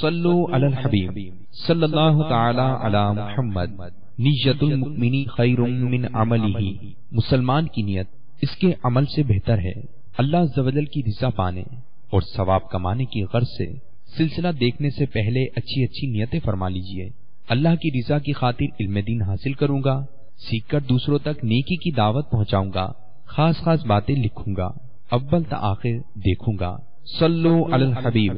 صلو علی الحبیب صلی اللہ تعالی علی محمد۔ نیت المؤمن خیر من عملہ، مسلمان کی نیت اس کے عمل سے بہتر ہے۔ اللہ عز و جل کی رضا پانے اور ثواب کمانے کی غرض سے سلسلہ دیکھنے سے پہلے اچھی اچھی نیتیں فرما لیجئے۔ اللہ کی رضا کی خاطر علم دین حاصل کروں گا، سیکھ کر دوسروں تک نیکی کی دعوت پہنچاؤں گا، خاص خاص باتیں لکھوں گا، اول تا آخر دیکھوں گا۔ صلو علی الحبیب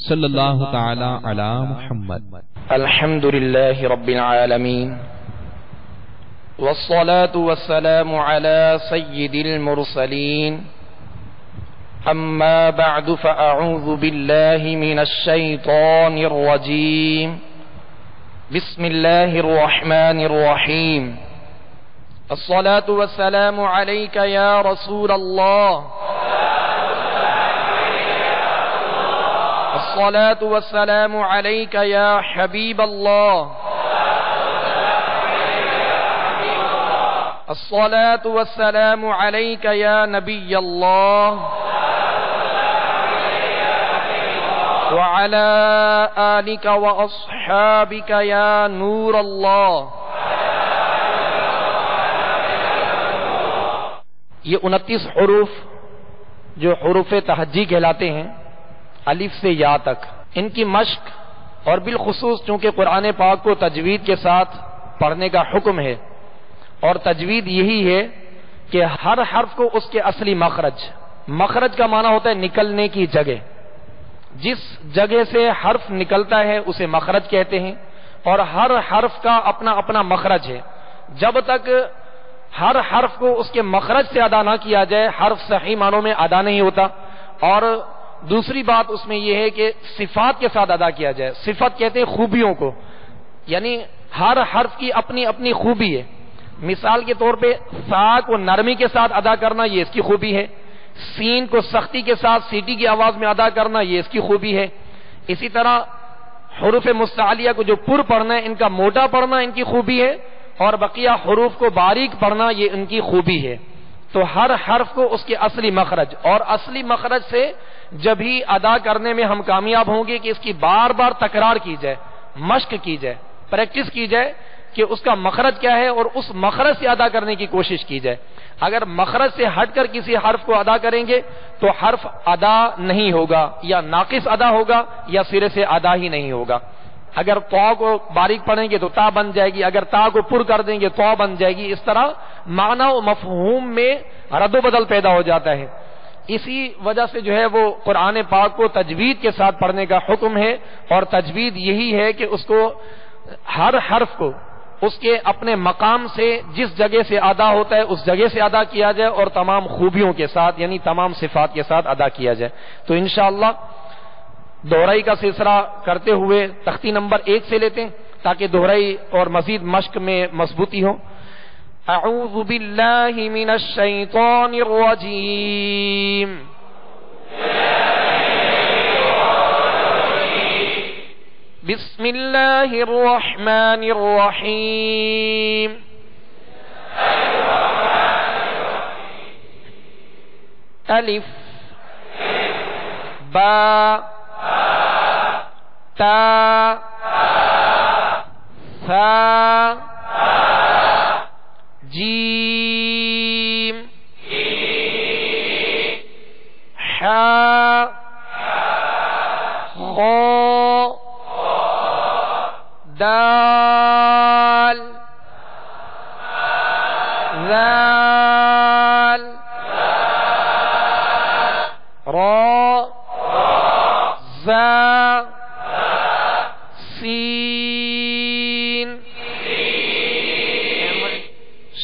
صلی اللہ تعالی علی محمد۔ الحمد للہ رب العالمین والصلاة والسلام على سید المرسلین، اما بعد فاعوذ باللہ من الشیطان الرجیم، بسم اللہ الرحمن الرحیم۔ الصلاة والسلام علیک یا رسول اللہ، الصلاة والسلام علیک یا حبیب اللہ، الصلاة والسلام علیک یا نبی اللہ، وعلى آلک واصحابک یا نور اللہ۔ یہ 29 حروف جو حروف تہجی کہلاتے ہیں، الف سے یا تک، ان کی مشق اور بالخصوص چونکہ قرآن پاک کو تجوید کے ساتھ پڑھنے کا حکم ہے، اور تجوید یہی ہے کہ ہر حرف کو اس کے اصلی مخرج کا معنی ہوتا ہے نکلنے کی جگہ، جس جگہ سے حرف نکلتا ہے اسے مخرج کہتے ہیں، اور ہر حرف کا اپنا اپنا مخرج ہے۔ جب تک ہر حرف کو اس کے مخرج سے ادا نہ کیا جائے، حرف صحیح معنوں میں ادا نہیں ہوتا۔ اور دوسری بات اس میں یہ ہے کہ صفات کے ساتھ ادا کیا جائے۔ صفت کہتے ہیں خوبیوں کو، یعنی ہر حرف کی اپنی اپنی خوبی ہے۔ مثال کے طور پہ سا کو نرمی کے ساتھ ادا کرنا، یہ اس کی خوبی ہے۔ سین کو سختی کے ساتھ سیٹی کی آواز میں ادا کرنا، یہ اس کی خوبی ہے۔ اسی طرح حروف مستعلیہ کو جو پر پڑھنا ہے، ان کا موٹا پڑھنا ان کی خوبی ہے، اور بقیہ حروف کو باریک پڑھنا یہ ان کی خوبی ہے۔ تو ہر حرف کو اس کے اصلی مخرج، اور اصلی مخرج سے جب ہی ادا کرنے میں ہم کامیاب ہوں گے کہ اس کی بار بار تکرار کی جائے، مشق کی جائے، پریکٹس کی جائے کہ اس کا مخرج کیا ہے، اور اس مخرج سے ادا کرنے کی کوشش کی جائے۔ اگر مخرج سے ہٹ کر کسی حرف کو ادا کریں گے تو حرف ادا نہیں ہوگا، یا ناقص ادا ہوگا، یا سرے سے ادا ہی نہیں ہوگا۔ اگر طا کو باریک پڑھیں گے تو تا بن جائے گی، اگر تا کو پر کر دیں گے طا بن جائے گی۔ اس طرح معنی و مفہوم میں رد و بدل پیدا ہو جاتا ہے۔ اسی وجہ سے جو ہے وہ قرآن پاک کو تجوید کے ساتھ پڑھنے کا حکم ہے، اور تجوید یہی ہے کہ اس کو ہر حرف کو اس کے اپنے مقام سے جس جگہ سے ادا ہوتا ہے اس جگہ سے ادا کیا جائے، اور تمام خوبیوں کے ساتھ یعنی تمام صفات کے ساتھ ادا کیا جائے۔ تو انشاءاللہ دہرائی کا سلسلہ کرتے ہوئے تختی نمبر 1 سے لیتے ہیں تاکہ دہرائی اور مزید مشق میں مضبوطی ہو۔ اعوذ باللہ من الشیطان الرجیم، بسم اللہ الرحمن الرحیم۔ الف با تا ثا جیم حا خا دال ذال را زا سین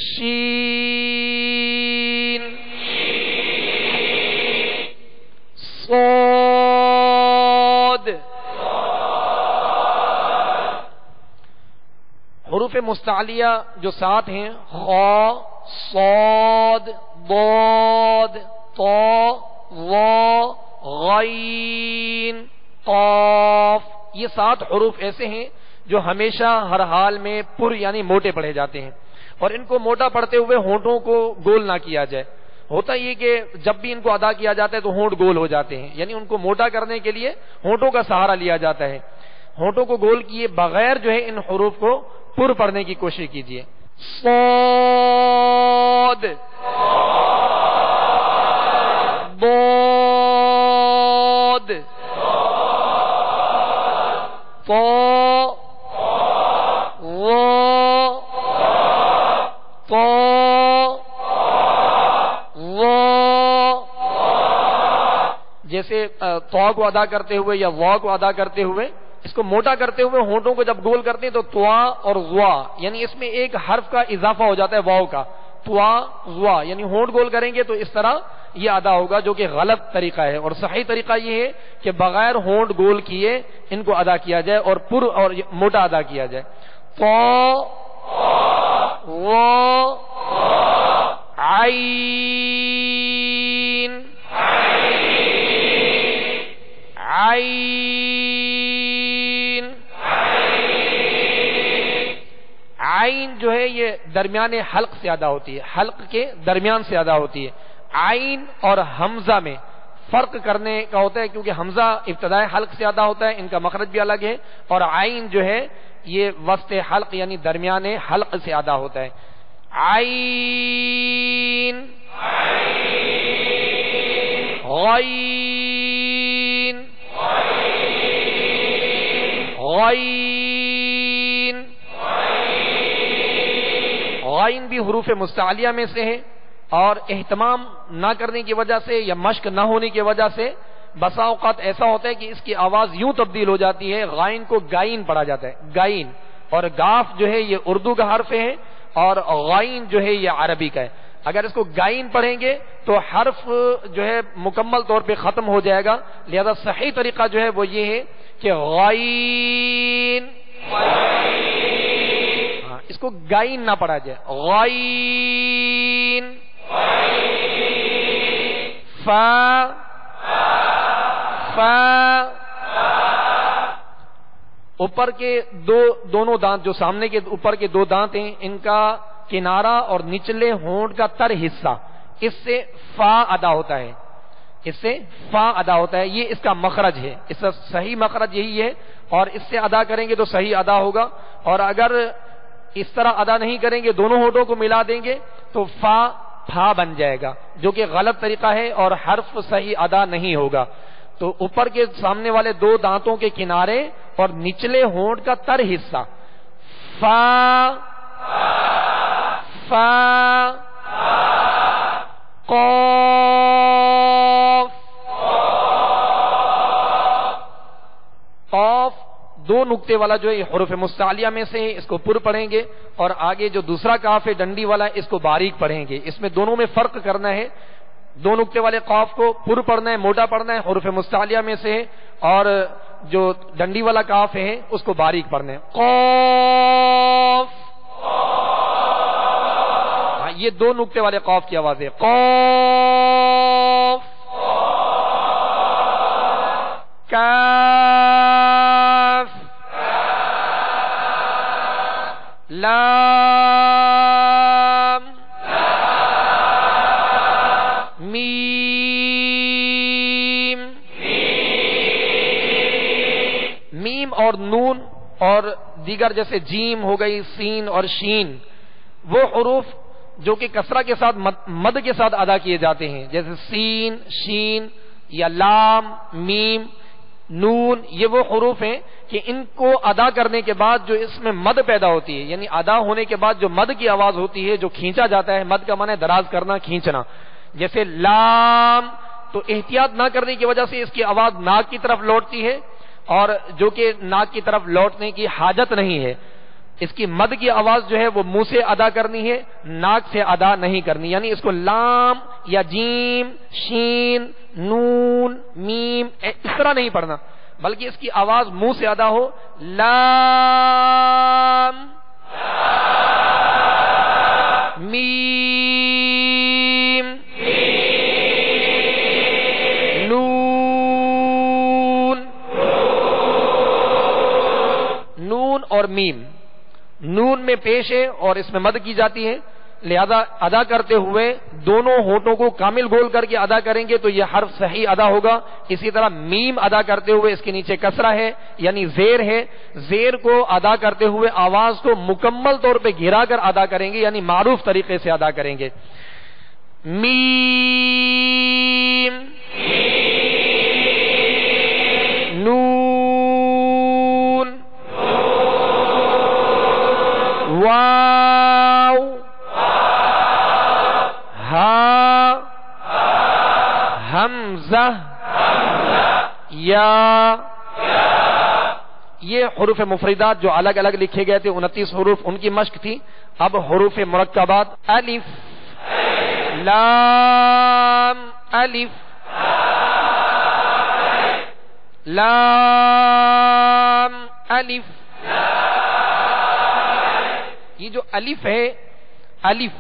شین صاد۔ حروف مستعلیہ جو 7 ہیں، خا، صاد، ضاد، طا، ظا، غین، قاف، یہ 7 حروف ایسے ہیں جو ہمیشہ ہر حال میں پر یعنی موٹے پڑھے جاتے ہیں، اور ان کو موٹا پڑھتے ہوئے ہونٹوں کو گول نہ کیا جائے۔ ہوتا یہ کہ جب بھی ان کو ادا کیا جاتا ہے تو ہونٹ گول ہو جاتے ہیں، یعنی ان کو موٹا کرنے کے لیے ہونٹوں کا سہارا لیا جاتا ہے۔ ہونٹوں کو گول کیے بغیر جو ہے ان حروف کو پر پڑھنے کی کوشش کیجیے. صاد ضاد طا طا جیسے طا کو ادا کرتے ہوئے یا وا کو ادا کرتے ہوئے اس کو موٹا کرتے ہوئے ہونٹوں کو جب گول کرتے ہیں تو طوا اور غوا یعنی اس میں ایک حرف کا اضافہ ہو جاتا ہے واو کا. طوا غوا یعنی ہونٹ گول کریں گے تو اس طرح یہ ادا ہوگا جو کہ غلط طریقہ ہے, اور صحیح طریقہ یہ ہے کہ بغیر ہونٹ گول کیے ان کو ادا کیا جائے اور پر اور موٹا ادا کیا جائے. طا وا عین عین عین جو ہے یہ درمیان حلق سے ادا ہوتی ہے, حلق کے درمیان سے ادا ہوتی ہے. عین اور حمزہ میں فرق کرنے کا ہوتا ہے کیونکہ حمزہ ابتدائے حلق سے ادا ہوتا ہے, ان کا مخرج بھی الگ ہے, اور عین جو ہے یہ وسط حلق یعنی درمیان حلق سے ادا ہوتا ہے. عین غین غین غین بھی حروف مستعلیہ میں سے ہے, اور اہتمام نہ کرنے کی وجہ سے یا مشق نہ ہونے کی وجہ سے بسا اوقات ایسا ہوتا ہے کہ اس کی آواز یوں تبدیل ہو جاتی ہے, غائن کو گائن پڑھا جاتا ہے, گائن, اور گاف جو ہے یہ اردو کا حرف ہے اور غائن جو ہے یہ عربی کا ہے. اگر اس کو گائن پڑھیں گے تو حرف جو ہے مکمل طور پہ ختم ہو جائے گا, لہذا صحیح طریقہ جو ہے وہ یہ ہے کہ غائن, اس کو گائن نہ پڑھا جائے, غائن فا فا اوپر کے دونوں دانت جو سامنے کے اوپر کے دو دانت ہیں ان کا کنارہ اور نچلے ہونٹ کا تر حصہ اس سے فا ادا ہوتا ہے, اس سے فا ادا ہوتا ہے, یہ اس کا مخرج ہے, اس کا صحیح مخرج یہی ہے, اور اس سے ادا کریں گے تو صحیح ادا ہوگا. اور اگر اس طرح ادا نہیں کریں گے دونوں ہونٹوں کو ملا دیں گے تو فا پھا بن جائے گا جو کہ غلط طریقہ ہے اور حرف صحیح ادا نہیں ہوگا. تو اوپر کے سامنے والے دو دانتوں کے کنارے اور نچلے ہونٹ کا تر حصہ فا فا قاف قاف دو نقطے والا جو ہے حروف مستعلیہ میں سے ہے, اس کو پر پڑھیں گے, اور آگے جو دوسرا کاف ہے ڈنڈی والا اس کو باریک پڑھیں گے. اس میں دونوں میں فرق کرنا ہے, دو نقطے والے قاف کو پر پڑھنا ہے, موٹا پڑھنا ہے, حروف مستعلیہ میں سے ہے, اور جو ڈنڈی والا کاف ہے اس کو باریک پڑھنا ہے. قاف, یہ دو نقطے والے قاف کی آواز ہے. قاف کاف لام میم میم اور نون اور دیگر جیسے جیم ہو گئی, سین اور شین, وہ حروف جو کہ کسرہ کے ساتھ مد کے ساتھ ادا کیے جاتے ہیں, جیسے سین شین یا لام میم نون, یہ وہ حروف ہیں کہ ان کو ادا کرنے کے بعد جو اس میں مد پیدا ہوتی ہے, یعنی ادا ہونے کے بعد جو مد کی آواز ہوتی ہے, جو کھینچا جاتا ہے, مد کا معنی ہے دراز کرنا, کھینچنا. جیسے لام تو احتیاط نہ کرنے کی وجہ سے اس کی آواز ناک کی طرف لوٹتی ہے, اور جو کہ ناک کی طرف لوٹنے کی حاجت نہیں ہے, اس کی مد کی آواز جو ہے وہ منہ سے ادا کرنی ہے, ناک سے ادا نہیں کرنی. یعنی اس کو لام یا جیم شین نون میم اس طرح نہیں پڑھنا, بلکہ اس کی آواز منہ سے ادا ہو, لام میم نون. نون اور میم, نون میں پیش ہے اور اس میں مد کی جاتی ہے, لہذا ادا کرتے ہوئے دونوں ہونٹوں کو کامل گول کر کے ادا کریں گے تو یہ حرف صحیح ادا ہوگا. اسی طرح میم ادا کرتے ہوئے اس کے نیچے کسرہ ہے یعنی زیر ہے, زیر کو ادا کرتے ہوئے آواز کو مکمل طور پہ گھرا کر ادا کریں گے یعنی معروف طریقے سے ادا کریں گے. میم نون واو ہا حمزہ یا. یہ حروف مفردات جو الگ الگ لکھے گئے تھے 29 حروف, ان کی مشق تھی. اب حروف مرکبات الف لام الف لام الف. یہ جو الف ہے, الف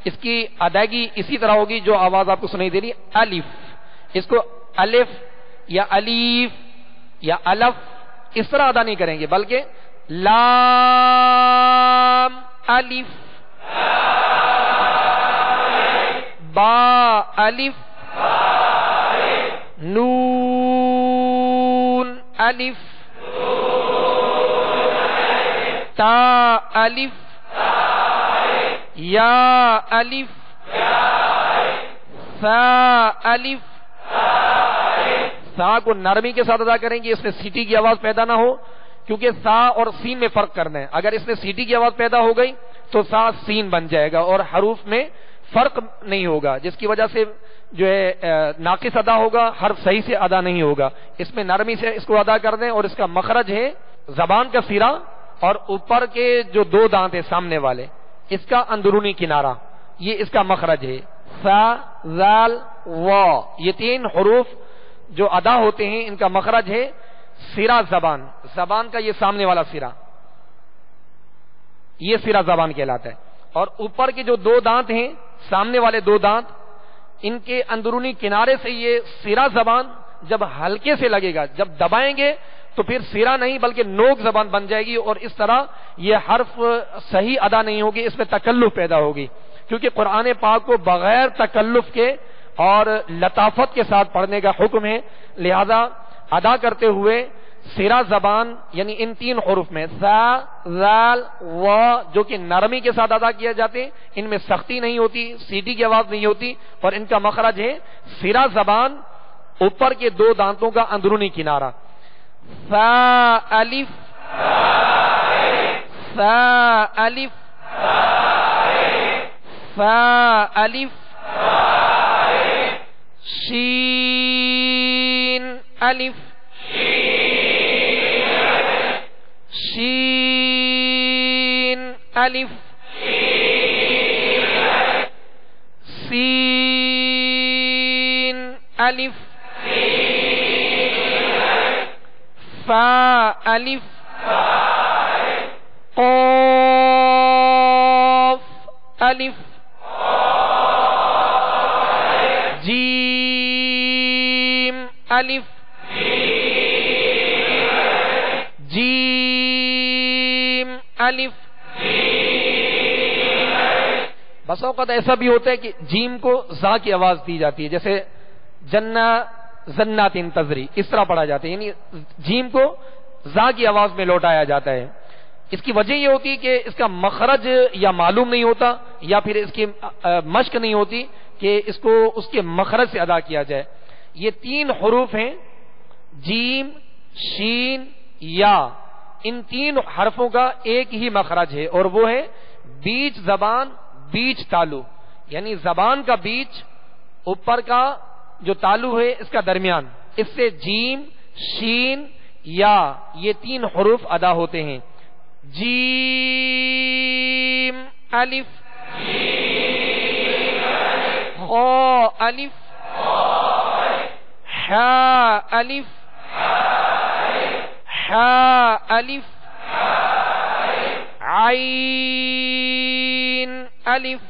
اس کی ادائیگی اسی طرح ہوگی جو آواز آپ کو سنائی دے رہی الف. اس کو الف یا الیف یا الف اس طرح ادا نہیں کریں گے بلکہ لام الف با الف نون الف تا الف یا الف سا الف. سا کو نرمی کے ساتھ ادا کریں گے, اس میں سیٹی کی آواز پیدا نہ ہو کیونکہ سا اور سین میں فرق کرنا ہے. اگر اس میں سیٹی کی آواز پیدا ہو گئی تو سا سین بن جائے گا اور حروف میں فرق نہیں ہوگا, جس کی وجہ سے جو ہے ناقص ادا ہوگا, حرف صحیح سے ادا نہیں ہوگا. اس میں نرمی سے اس کو ادا کر دیں اور اس کا مخرج ہے زبان کا سرا اور اوپر کے جو دو دانت ہیں سامنے والے, اس کا اندرونی کنارہ, یہ اس کا مخرج ہے. سا زال وا, یہ تین حروف جو ادا ہوتے ہیں ان کا مخرج ہے سرا زبان. زبان کا یہ سامنے والا سرا, یہ سرا زبان کہلاتا ہے. اور اوپر کے جو دو دانت ہیں سامنے والے دو دانت, ان کے اندرونی کنارے سے یہ سرا زبان جب ہلکے سے لگے گا, جب دبائیں گے تو پھر سرا نہیں بلکہ نوک زبان بن جائے گی اور اس طرح یہ حرف صحیح ادا نہیں ہوگی, اس میں تکلف پیدا ہوگی. کیونکہ قرآن پاک کو بغیر تکلف کے اور لطافت کے ساتھ پڑھنے کا حکم ہے, لہذا ادا کرتے ہوئے سرا زبان یعنی ان تین حروف میں سا زال و جو کہ نرمی کے ساتھ ادا کیا جاتے ہیں, ان میں سختی نہیں ہوتی, سیٹی کی آواز نہیں ہوتی اور ان کا مخرج ہے سرا زبان اوپر کے دو دانتوں کا اندرونی کنارہ. سا الف سا الف سا الف شین الف شین الف سین الف فا الف قاف الف جیم الف جیم الف. بس اوقات ایسا بھی ہوتا ہے کہ جیم کو زا کی آواز دی جاتی ہے, جیسے جنہ زنات تزری اس طرح پڑھا جاتا ہے, یعنی جیم کو زا کی آواز میں لوٹایا جاتا ہے. اس کی وجہ یہ ہوتی ہے کہ اس کا مخرج یا معلوم نہیں ہوتا یا پھر اس کی مشق نہیں ہوتی کہ اس کو اس کے مخرج سے ادا کیا جائے. یہ تین حروف ہیں جیم شین یا, ان تین حرفوں کا ایک ہی مخرج ہے اور وہ ہے بیچ زبان بیچ تالو, یعنی زبان کا بیچ اوپر کا جو تالو ہے اس کا درمیان, اس سے جیم شین یا یہ تین حروف ادا ہوتے ہیں. جیم الف خا الف حا الف حا الف عین الف.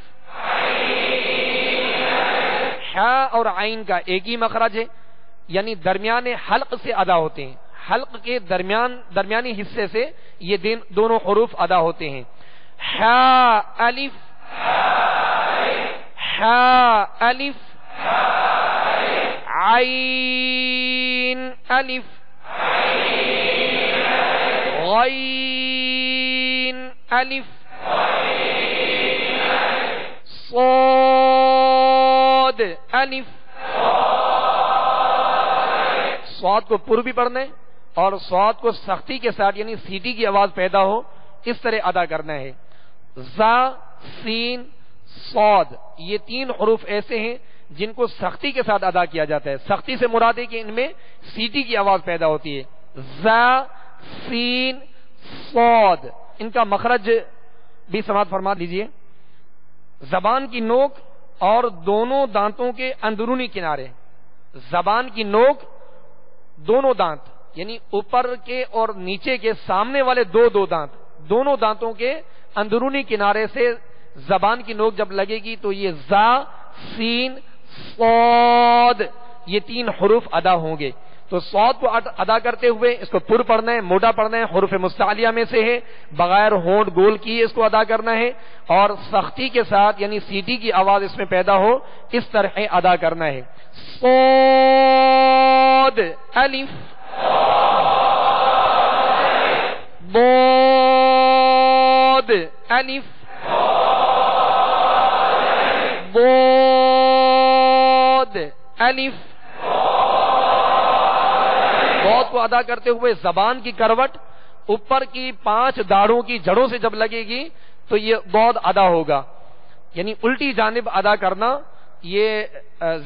حا اور عین کا ایک ہی مخرج ہے, یعنی درمیان حلق سے ادا ہوتے ہیں, حلق کے درمیانی حصے سے یہ دونوں حروف ادا ہوتے ہیں. حا الف ہا الف عین الف غین الف صاد الف. صاد کو پر بھی پڑھنا ہے اور صاد کو سختی کے ساتھ یعنی سیٹی کی آواز پیدا ہو اس طرح ادا کرنا ہے. زا سین صاد یہ تین حروف ایسے ہیں جن کو سختی کے ساتھ ادا کیا جاتا ہے. سختی سے مراد ہے کہ ان میں سیٹی کی آواز پیدا ہوتی ہے. زا سین صاد ان کا مخرج بھی سماعت فرما لیجئے. زبان کی نوک اور دونوں دانتوں کے اندرونی کنارے. زبان کی نوک دونوں دانت یعنی اوپر کے اور نیچے کے سامنے والے دو دانت دونوں دانتوں کے اندرونی کنارے سے زبان کی نوک جب لگے گی تو یہ زا سین صاد یہ تین حروف ادا ہوں گے. تو صاد کو ادا کرتے ہوئے اس کو پر پڑھنا ہے, موٹا پڑھنا ہے, حروف مستعلیہ میں سے ہے, بغیر ہونٹ گول کیے اس کو ادا کرنا ہے اور سختی کے ساتھ یعنی سیٹی کی آواز اس میں پیدا ہو اس طرح ادا کرنا ہے. صاد الف ضاد الف ضاد الف. ضاد کو ادا کرتے ہوئے زبان کی کروٹ اوپر کی 5 داڑھوں کی جڑوں سے جب لگے گی تو یہ ضاد ادا ہوگا. یعنی الٹی جانب ادا کرنا یہ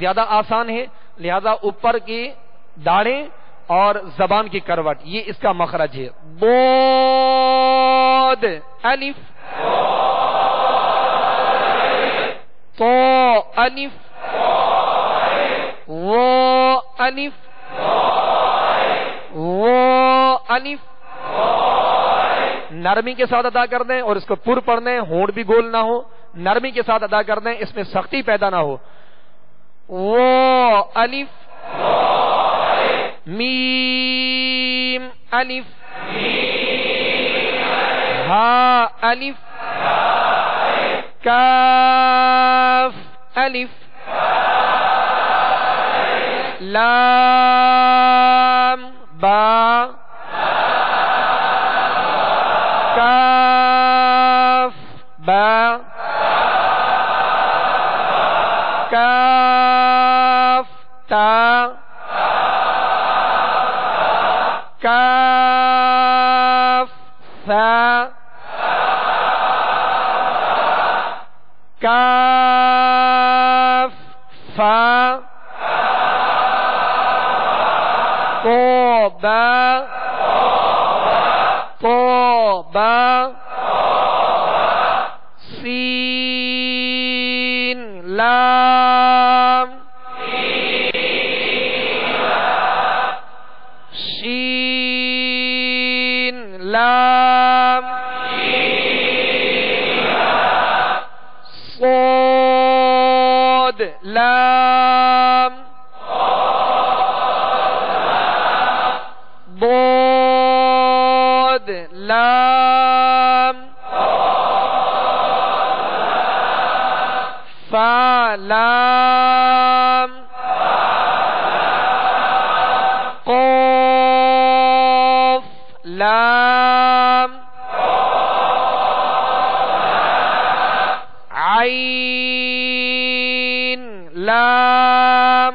زیادہ آسان ہے, لہذا اوپر کی داڑھیں اور زبان کی کروٹ یہ اس کا مخرج ہے. ضاد الف تو الف و الف و الف. نرمی کے ساتھ ادا کر دیں اور اس کو پر پڑھنا ہے, ہونٹ بھی گول نہ ہو, نرمی کے ساتھ ادا کر دیں, اس میں سختی پیدا نہ ہو. و الف میم الف ہا الف کاف الف لام با کاف با کاف تا کاف ثا کاف فا توبہ توبہ سین لام شین لام صاد لام ضاد لام فا لام قاف لام عین لام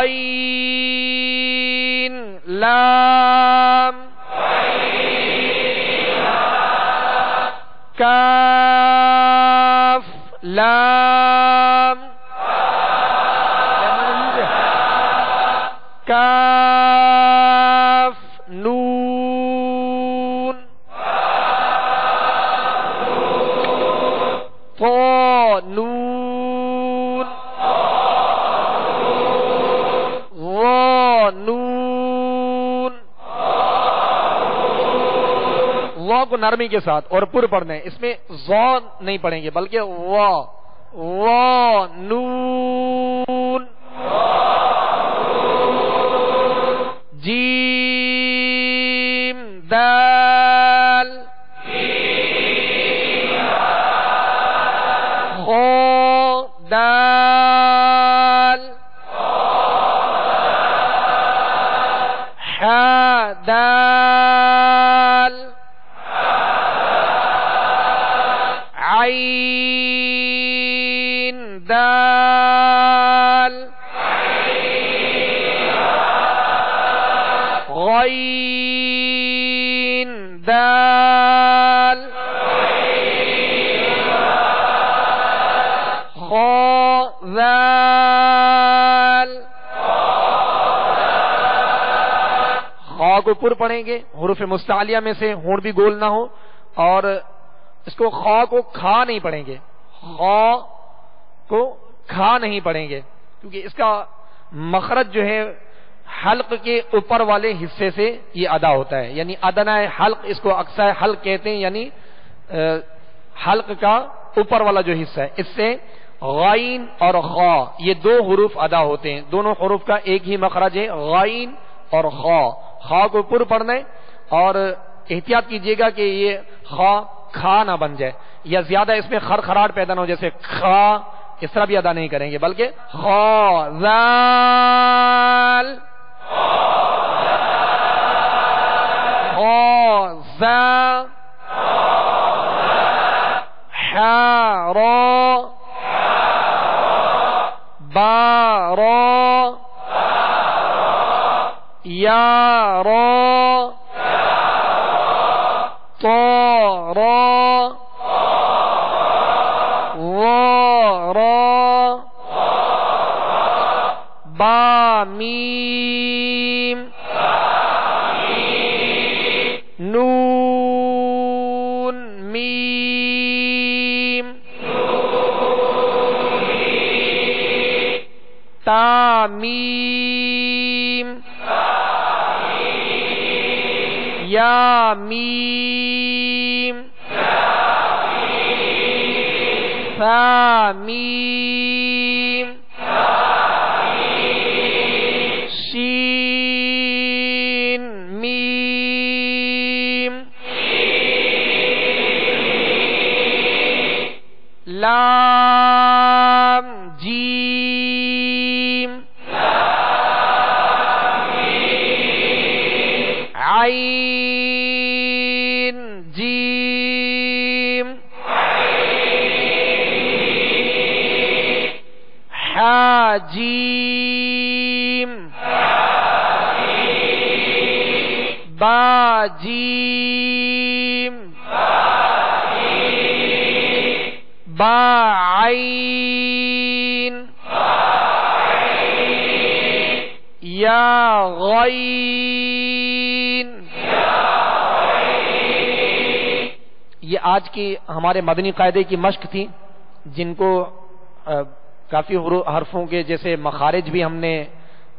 غین لام کاف لام کاف نون طا نون وا نون. وا کو نرمی کے ساتھ اور پر پڑھنا ہے, اس میں ظا نہیں پڑھیں گے بلکہ وا وا نون جیم دال دال حا دال عين دال غين دال خا ذال خا کو پر پڑھیں گے، حروف مستعلیہ میں سے ہونٹ بھی گول نہ ہو، اور اس کو خا کو کھا نہیں پڑھیں گے، خا کو کھا نہیں پڑھیں گے، کیونکہ اس کا مخرج جو ہے حلق کے اوپر والے حصے سے یہ ادا ہوتا ہے، یعنی ادنا حلق، اس کو اقصی حلق کہتے ہیں، یعنی حلق کا اوپر والا جو حصہ ہے، اس سے غائن اور خا یہ دو حروف ادا ہوتے ہیں، دونوں حروف کا ایک ہی مخرج ہے، غائن اور خا، خا کو پر پڑھنا ہے، اور احتیاط کیجئے گا کہ یہ خا کھا نہ بن جائے، یا زیادہ اس میں خرخراہٹ پیدا نہ ہو، جیسے کھا، اس طرح بھی ادا نہیں کریں گے، بلکہ خا ذال خا ذا حا را با را یا را طا را وا را با میم نون میم تا میم یا میم ثا میم شین میم لام جیم عین جیم حا جیم با جیم با عین یا غین. یہ آج کی ہمارے مدنی قاعدے کی مشق تھی، جن کو کافی حرفوں کے جیسے مخارج بھی ہم نے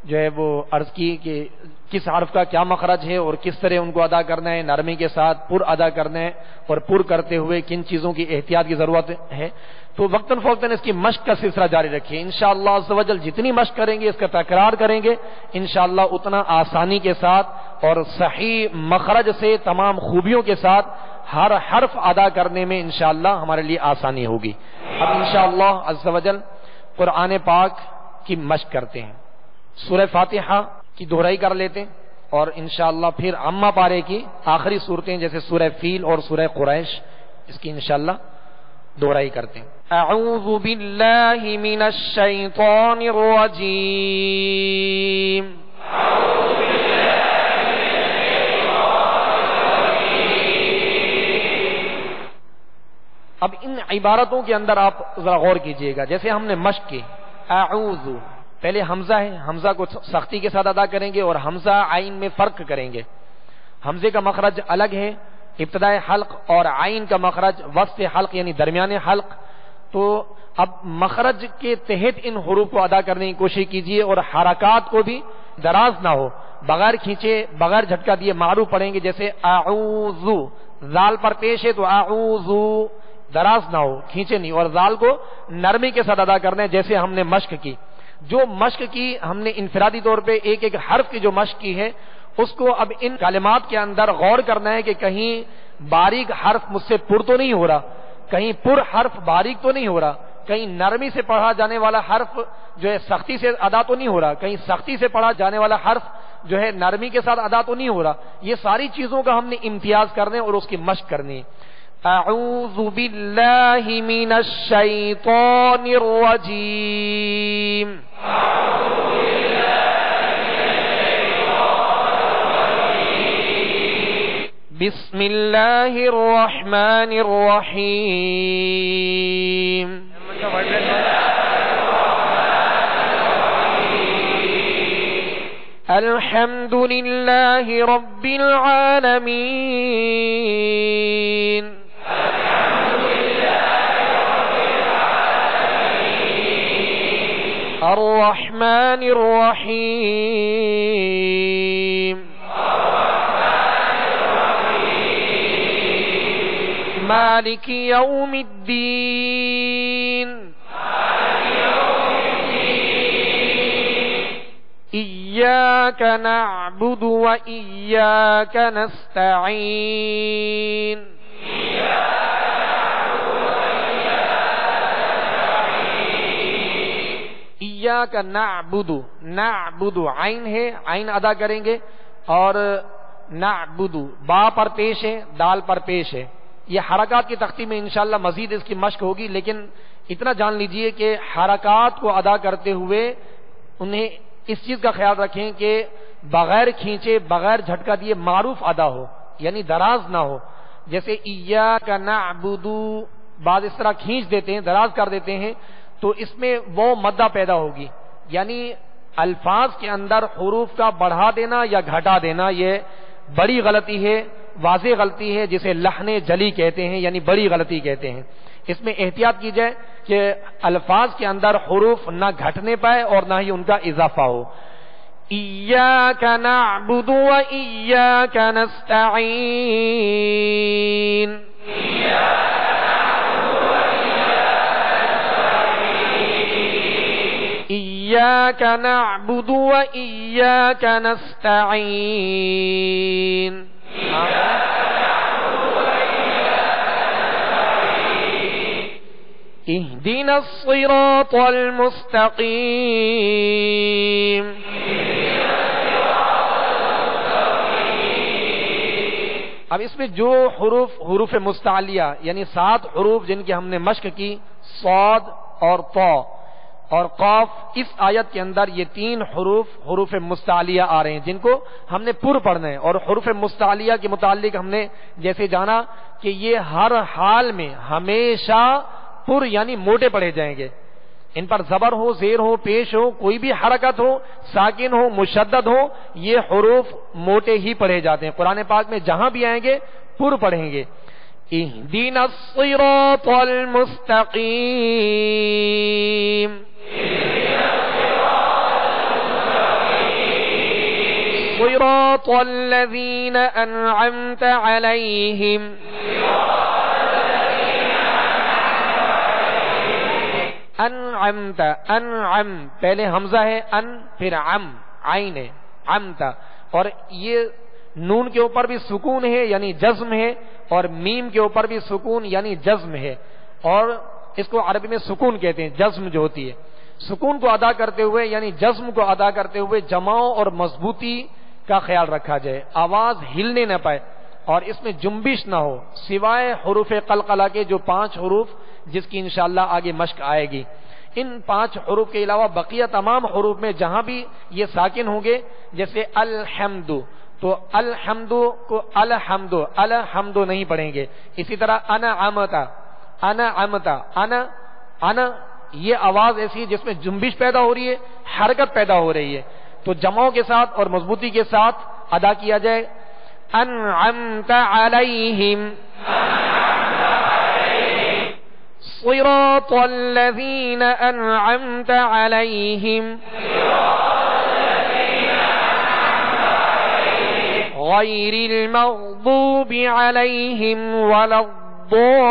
جو ہے وہ عرض کی کہ کس حرف کا کیا مخرج ہے اور کس طرح ان کو ادا کرنا ہے، نرمی کے ساتھ پر ادا کرنا ہے، اور پر کرتے ہوئے کن چیزوں کی احتیاط کی ضرورت ہے. تو وقتاً فوقتاً اس کی مشق کا سلسلہ جاری رکھیے. انشاءاللہ عز و جل جتنی مشق کریں گے، اس کا تکرار کریں گے، انشاءاللہ اتنا آسانی کے ساتھ اور صحیح مخرج سے تمام خوبیوں کے ساتھ ہر حرف ادا کرنے میں انشاءاللہ ہمارے لیے آسانی ہوگی. اب انشاءاللہ عز و جل قرآن پاک کی مشق کرتے ہیں. سورہ فاتحہ کی دہرائی کر لیتے ہیں، اور انشاءاللہ پھر عامہ پارے کی آخری صورتیں جیسے سورہ فیل اور سورہ قریش، اس کی انشاءاللہ دہرائی کرتے ہیں. اعوذ باللہ من الشیطان الرجیم. اب ان عبارتوں کے اندر آپ ذرا غور کیجئے گا. جیسے ہم نے مشق کی، اعوذ، پہلے حمزہ ہے، حمزہ کو سختی کے ساتھ ادا کریں گے اور حمزہ عین میں فرق کریں گے. حمزے کا مخرج الگ ہے، ابتدائے حلق، اور عین کا مخرج وسط حلق یعنی درمیانے حلق. تو اب مخرج کے تحت ان حروف کو ادا کرنے کی کوشش کیجیے، اور حرکات کو بھی دراز نہ ہو، بغیر کھینچے بغیر جھٹکا دیے معروف پڑھیں گے. جیسے اعوذ، زال پر پیش ہے تو اعوذ، دراز نہ ہو، کھینچے نہیں، اور زال کو نرمی کے ساتھ ادا کرنا ہے جیسے ہم نے مشق کی. جو مشق کی ہم نے انفرادی طور پہ ایک ایک حرف کی جو مشق کی ہے، اس کو اب ان کلمات کے اندر غور کرنا ہے کہ کہیں باریک حرف مجھ سے پر تو نہیں ہو رہا، کہیں پر حرف باریک تو نہیں ہو رہا، کہیں نرمی سے پڑھا جانے والا حرف جو ہے سختی سے ادا تو نہیں ہو رہا، کہیں سختی سے پڑھا جانے والا حرف جو ہے نرمی کے ساتھ ادا تو نہیں ہو رہا. یہ ساری چیزوں کا ہم نے امتیاز کرنے اور اس کی مشق کرنی ہے. اعوذ باللہ من الشیطان الرجیم. بسم اللہ الرحمن الرحیم. الحمد للہ رب العالمین. الرحمن الرحیم. مالک یوم الدین. إياك نعبد وإياك نستعين. إياك نعبد، نعبد عین ہے، عین ادا کریں گے، اور نعبد با پر پیش ہے، دال پر پیش ہے. یہ حرکات کی تختی میں انشاءاللہ مزید اس کی مشق ہوگی، لیکن اتنا جان لیجئے کہ حرکات کو ادا کرتے ہوئے انہیں اس چیز کا خیال رکھیں کہ بغیر کھینچے، بغیر جھٹکا دیے معروف ادا ہو، یعنی دراز نہ ہو. جیسے ایاک نعبد بعض اس طرح کھینچ دیتے ہیں، دراز کر دیتے ہیں، تو اس میں وہ مدہ پیدا ہوگی. یعنی الفاظ کے اندر حروف کا بڑھا دینا یا گھٹا دینا یہ بڑی غلطی ہے، واضح غلطی ہے، جسے لحن جلی کہتے ہیں، یعنی بڑی غلطی کہتے ہیں. اس میں احتیاط کی جائے کہ الفاظ کے اندر حروف نہ گھٹنے پائے اور نہ ہی ان کا اضافہ ہو. ایاک نعبد و ایاک نستعین. ایاک نعبد و ایاک نستعین. اهدنا الصراط المستقیم. اب اس میں جو حروف مستعلیہ یعنی 7 حروف جن کی ہم نے مشق کی، صاد اور طا اور قاف، اس آیت کے اندر یہ 3 حروف مستعلیہ آ رہے ہیں جن کو ہم نے پر پڑھنا ہے. اور حروف مستعلیہ کے متعلق ہم نے جیسے جانا کہ یہ ہر حال میں ہمیشہ پر یعنی موٹے پڑھے جائیں گے. ان پر زبر ہو، زیر ہو، پیش ہو، کوئی بھی حرکت ہو، ساکن ہو، مشدد ہو، یہ حروف موٹے ہی پڑھے جاتے ہیں. قرآن پاک میں جہاں بھی آئیں گے پر پڑھیں گے. اہدنا الصراط المستقیم. صراط الذین انعمت علیہم. انعمت، انعم پہلے حمزہ ہے، ان پھر عم، عین ہے، عمت. اور یہ نون کے اوپر بھی سکون ہے یعنی جزم ہے، اور میم کے اوپر بھی سکون یعنی جزم ہے. اور اس کو عربی میں سکون کہتے ہیں، جزم جو ہوتی ہے. سکون کو ادا کرتے ہوئے یعنی جزم کو ادا کرتے ہوئے جماؤ اور مضبوطی کا خیال رکھا جائے، آواز ہلنے نہ پائے اور اس میں جنبش نہ ہو، سوائے حروف قلقلہ کے جو 5 حروف جس کی انشاءاللہ آگے مشق آئے گی. ان 5 حروف کے علاوہ بقیہ تمام حروف میں جہاں بھی یہ ساکن ہوں گے، جیسے الحمد، تو الحمد کو الحمد، الحمد نہیں پڑھیں گے. اسی طرح انا عمتا، انا عمتا، انا یہ آواز ایسی جس میں جنبش پیدا ہو رہی ہے، حرکت پیدا ہو رہی ہے، تو جمعوں کے ساتھ اور مضبوطی کے ساتھ ادا کیا جائے. انعمت علیہم صراط الذین انعمت علیہم غیر المغضوب علیہم ولا الضالین.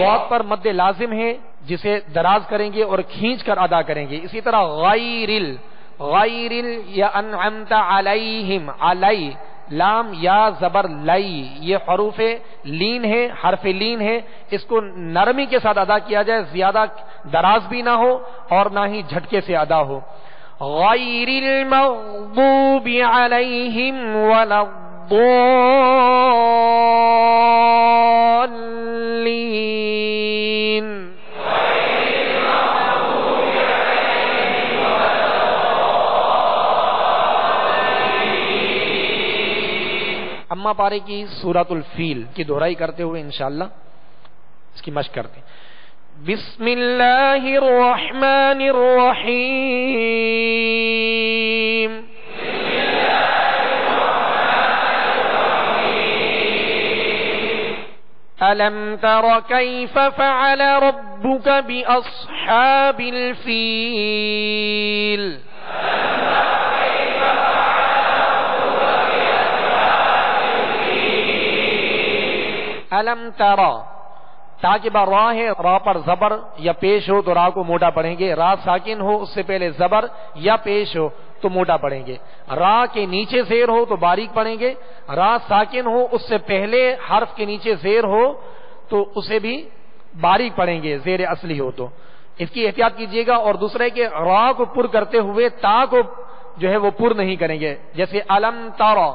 ضاد پر مد لازم ہے جسے دراز کریں گے اور کھینچ کر ادا کریں گے. اسی طرح غیر یا انعمت علیہم، علی لام یا زبر لی، یہ حروف لین ہے، حرف لین ہے. اس کو نرمی کے ساتھ ادا کیا جائے، زیادہ دراز بھی نہ ہو اور نہ ہی جھٹکے سے ادا ہو. غیر المغضوب علیہم ولا الضالین. اما پارے کی سورۃ الفیل کی دہرائی کرتے ہوئے انشاءاللہ اس کی مشق کرتے ہیں. بسم اللہ الرحمن الرحیم. ألم تر كيف فعل ربك بأصحاب الفيل. ألم تر تاکہ با را ہے، را پر زبر یا پیش ہو تو را کو موٹا پڑھیں گے، را ساکن ہو اس سے پہلے زبر یا پیش ہو تو موٹا پڑھیں گے. را کے نیچے زیر ہو تو باریک پڑھیں گے، را ساکن ہو اس سے پہلے حرف کے نیچے زیر ہو تو اسے بھی باریک پڑھیں گے، زیر اصلی ہو تو. اس کی احتیاط کیجیے گا. اور دوسرا ہے کہ را کو پر کرتے ہوئے تا کو جو ہے وہ پر نہیں کریں گے. جیسے علم تارا،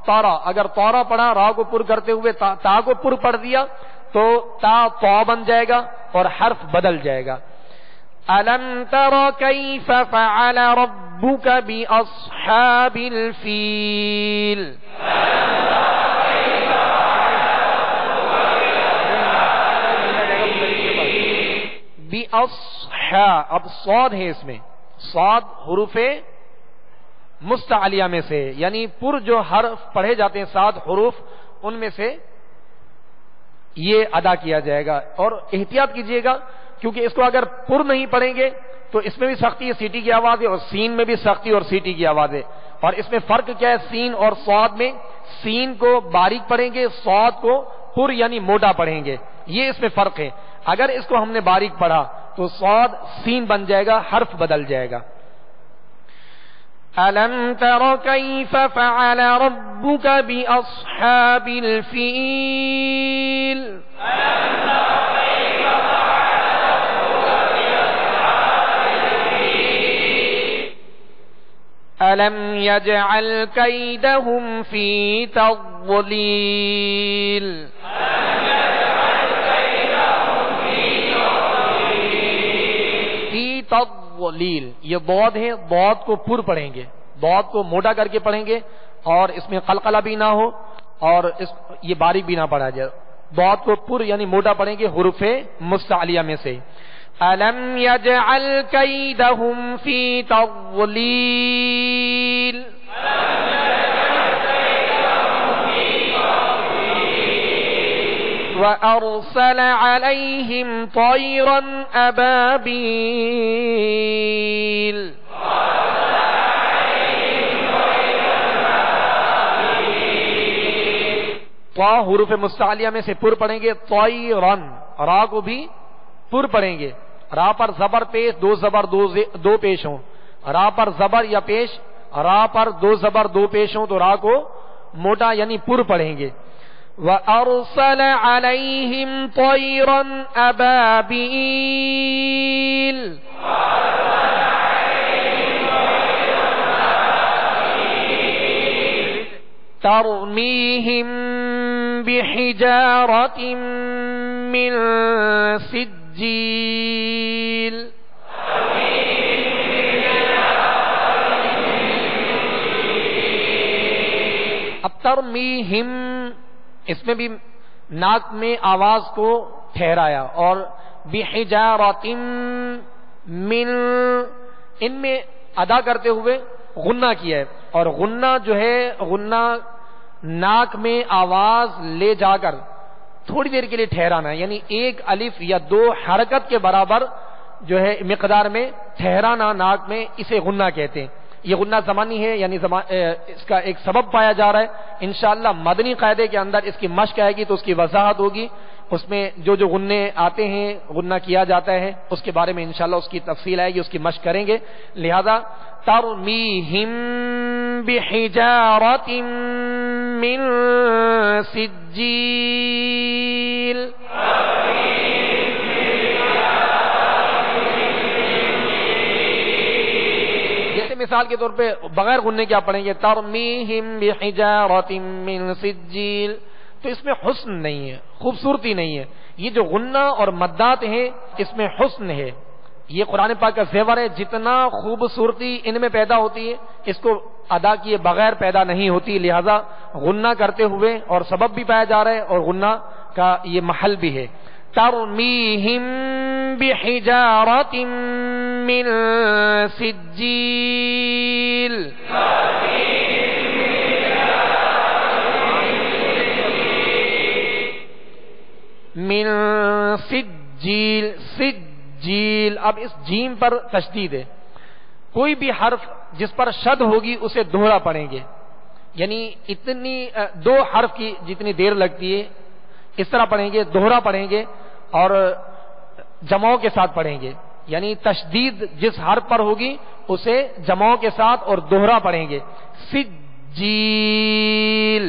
تارا اگر تارا پڑھا را کو پر کرتے ہوئے تا کو پر پڑھ دیا تو تا بن جائے گا اور حرف بدل جائے گا. أَلَمْ تَرَ كَيْفَ فَعَلَ رَبُّكَ بِأَصْحَابِ الْفِيلِ. بِأَصْحَابِ، اب صاد ہے اس میں، صاد حروف مستعلیہ میں سے، یعنی پر جو حرف پڑھے جاتے ہیں 7 حروف ان میں سے یہ ادا کیا جائے گا. اور احتیاط کیجیے گا کیونکہ اس کو اگر پر نہیں پڑھیں گے تو اس میں بھی سختی ہے، سیٹی کی آواز ہے، اور سین میں بھی سختی اور سیٹی کی آواز ہے. اور اس میں فرق کیا ہے سین اور صاد میں؟ سین کو باریک پڑھیں گے، صاد کو پر یعنی موٹا پڑھیں گے، یہ اس میں فرق ہے. اگر اس کو ہم نے باریک پڑھا تو صاد سین بن جائے گا، حرف بدل جائے گا. أَلَمْ تَرَ كَيْفَ فَعَلَ رَبُّكَ بِأَصْحَابِ الْفِيلِ. أَلَمْ يَجْعَلْ كَيْدَهُمْ فِي تَضْلِيلٍ. فِي تَضْلِيلٍ، یہ ضاد ہے، ضاد کو پر پڑھیں گے، ضاد کو موٹا کر کے پڑھیں گے اور اس میں قلقلہ بھی نہ ہو اور یہ باریک بھی نہ پڑھا جائے. ضاد کو پر یعنی موٹا پڑھیں گے حروف مستعلیہ میں سے. أَلَمْ يَجْعَلْ كَيْدَهُمْ فِي تَضْلِيلٍ. وَأَرْسَلَ عَلَيْهِمْ طَيْرًا أَبَابِيلَ. طا حروف مستعلیہ میں سے پر پڑھیں گے، طیرن، را کو بھی پر پڑھیں گے. را پر زبر پیش، 2 زبر 2 پیش ہوں. را پر زبر یا پیش، را پر 2 زبر 2 پیش ہوں تو را کو موٹا یعنی پر پڑھیں گے. وَأَرْسَلَ عَلَيْهِمْ طَيْرًا أَبَابِيلَ. تَرْمِيهِمْ بِحِجَارَةٍ مِّن سِجِّيلٍ. اب ترمیہم اس میں بھی ناک میں آواز کو ٹھہرایا اور بحجارۃ من ان میں ادا کرتے ہوئے غنہ کیا ہے. اور غنہ جو ہے، غنہ ناک میں آواز لے جا کر تھوڑی دیر کے لیے ٹھہرانا، یعنی 1 الف یا 2 حرکت کے برابر جو ہے مقدار میں ٹھہرانا ناک میں، اسے غنہ کہتے ہیں. یہ غنہ زمانی ہے، یعنی اس کا ایک سبب پایا جا رہا ہے. انشاءاللہ مدنی قاعدے کے اندر اس کی مشق آئے گی تو اس کی وضاحت ہوگی. اس میں جو جو غنے آتے ہیں، غنہ کیا جاتا ہے، اس کے بارے میں انشاءاللہ اس کی تفصیل آئے گی، اس کی مشق کریں گے. لہذا ترمیہم بحجارۃ من سجیل، جیسے مثال کے طور پہ بغیر غننے کیا پڑھیں گے؟ ترمیہم بحجارۃ من سجیل. تو اس میں حسن نہیں ہے، خوبصورتی نہیں ہے. یہ جو غنہ اور مدات ہیں اس میں حسن ہے، یہ قرآن پاک کا زیور ہے. جتنا خوبصورتی ان میں پیدا ہوتی ہے اس کو ادا کیے بغیر پیدا نہیں ہوتی. لہذا غنہ کرتے ہوئے اور سبب بھی پایا جا رہا ہے اور غنہ کا یہ محل بھی ہے. ترمیہم بحجارۃ من سجیل، من سجیل، سجیل. اب اس جیم پر تشدید ہے. کوئی بھی حرف جس پر شد ہوگی اسے دوہرا پڑھیں گے، یعنی اتنی دو حرف کی جتنی دیر لگتی ہے اس طرح پڑھیں گے، دوہرا پڑھیں گے اور جمعوں کے ساتھ پڑھیں گے. یعنی تشدید جس حرف پر ہوگی اسے جمعوں کے ساتھ اور دوہرا پڑھیں گے. سجیل،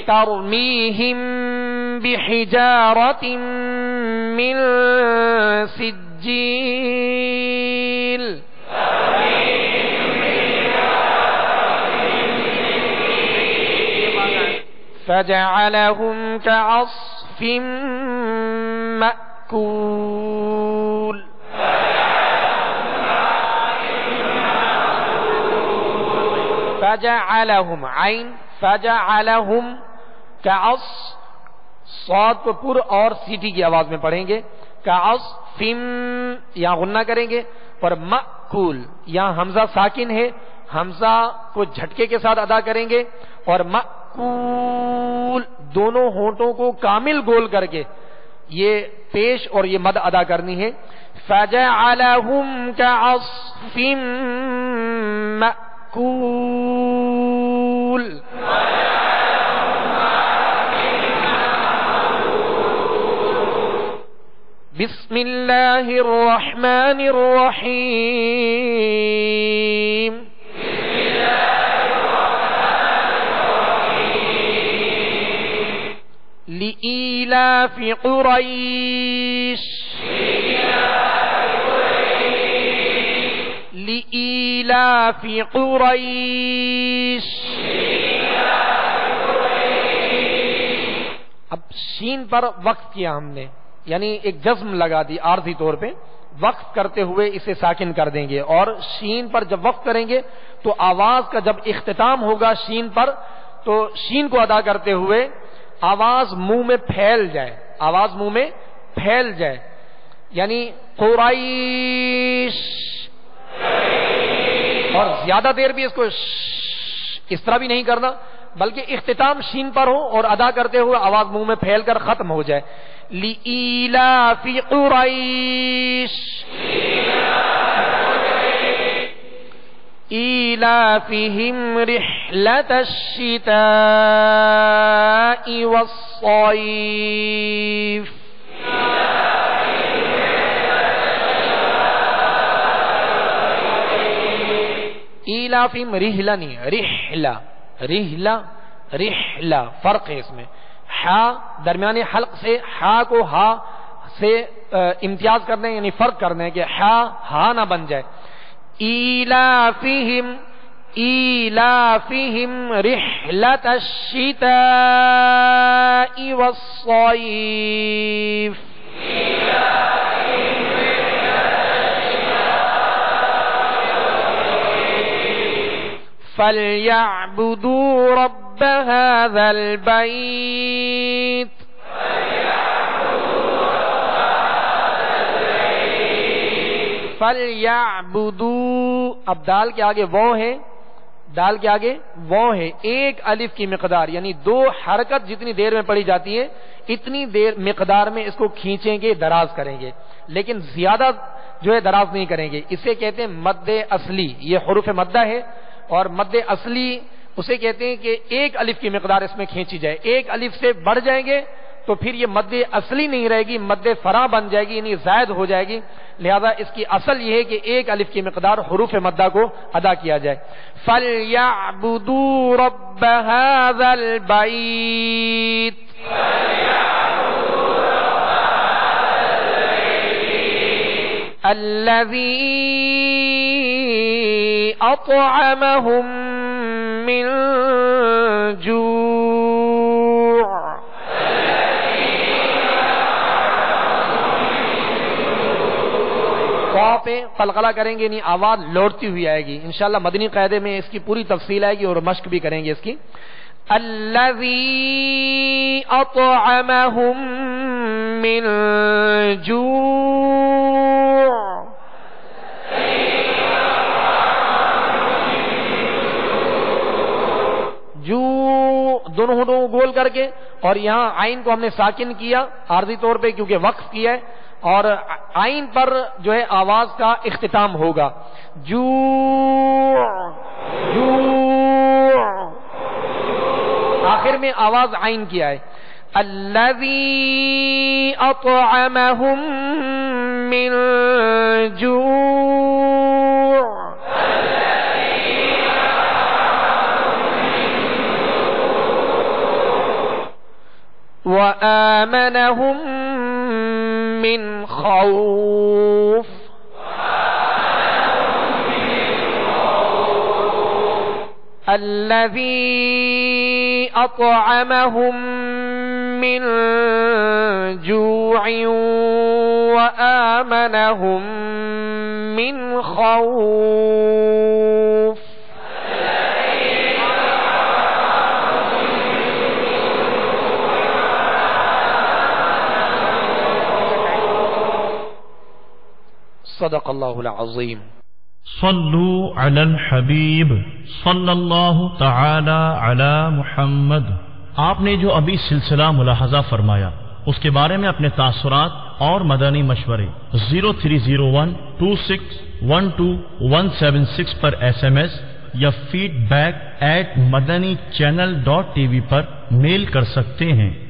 ترمیہم بحجارۃ من سجیل، فجعلہم کعصف مأکول. فجعلہم، عین فجعلہم، صاد کو پر اور سیٹی کی آواز میں پڑھیں گے. کعصف، یہاں غنہ کریں گے. اور مأکول، یہاں حمزہ ساکن ہے، حمزہ کو جھٹکے کے ساتھ ادا کریں گے. اور مأکول، دونوں ہونٹوں کو کامل گول کر کے یہ پیش اور یہ مد ادا کرنی ہے. فجعلہم کعصف مأکول. بسم اللہ الرحمن الرحیم. لإيلاف قریش، لإيلاف قریش. اب شین پر وقف کیا ہم نے، یعنی ایک جزم لگا دی عارضی طور پہ. وقف کرتے ہوئے اسے ساکن کر دیں گے اور شین پر جب وقف کریں گے تو آواز کا جب اختتام ہوگا شین پر تو شین کو ادا کرتے ہوئے آواز منہ میں پھیل جائے، آواز منہ میں پھیل جائے. یعنی قریش، اور زیادہ دیر بھی اس کو اس طرح بھی نہیں کرنا بلکہ اختتام شین پر ہو اور ادا کرتے ہوئے آواز منہ میں پھیل کر ختم ہو جائے. لإيلاف قریش إيلافهم رحلة الشتاء والصيف. إيلافهم رحلة نہیں، رحلة، رحلة، رحلة، فرق ہے اس میں. ہا درمیانی حلق سے ہا کو ہا سے امتیاز کرنے یعنی فرق کرنے کہ ہا نہ بن جائے. إيلافهم، إيلافهم رحلة الشتاء والصيف. فليعبدوا رب هذا البيت. فَلْيَعْبُدُوا، اب دال کے آگے وہ ہے، دال کے آگے وہ ہے. ایک الف کی مقدار یعنی دو حرکت جتنی دیر میں پڑھی جاتی ہے اتنی دیر مقدار میں اس کو کھینچیں گے، دراز کریں گے، لیکن زیادہ جو ہے دراز نہیں کریں گے. اسے کہتے ہیں مد اصلی. یہ حروف مدہ ہے اور مد اصلی اسے کہتے ہیں کہ ایک الف کی مقدار اس میں کھینچی جائے، ایک الف سے بڑھ جائیں گے تو پھر یہ مد اصلی نہیں رہے گی، مد فرع بن جائے گی، یعنی زائد ہو جائے گی، لہذا اس کی اصل یہ ہے کہ ایک الف کی مقدار حروف مدہ کو ادا کیا جائے۔ فَلْيَعْبُدُوا رَبَّ هَذَا الْبَيْتِ الَّذِي أَطْعَمَهُم مِّن جُوعٍ۔ پہ قلقلہ کریں گے، نہیں آواز لوٹتی ہوئی آئے گی، انشاءاللہ مدنی قاعدے میں اس کی پوری تفصیل آئے گی اور مشق بھی کریں گے اس کی۔ الذی اطعمہم من جوع، جو دونوں ہونٹوں کو گول کر کے، اور یہاں عین کو ہم نے ساکن کیا عارضی طور پہ کیونکہ وقف کیا ہے، اور عین پر جو ہے آواز کا اختتام ہوگا، جوع جوع، آخر میں آواز عین کیا ہے، الذی اطعمہم من جوع، وآمنہم من خوف، الذی اطعمہم من جوع وآمنہم من خوف۔ صدق اللہ العظیم۔ صلو علی الحبیب صلی اللہ تعالی علی محمد۔ آپ نے جو ابھی سلسلہ ملاحظہ فرمایا اس کے بارے میں اپنے تاثرات اور مدنی مشورے 030126127176 پر SMS یا feedback@madanichannel.tv پر میل کر سکتے ہیں۔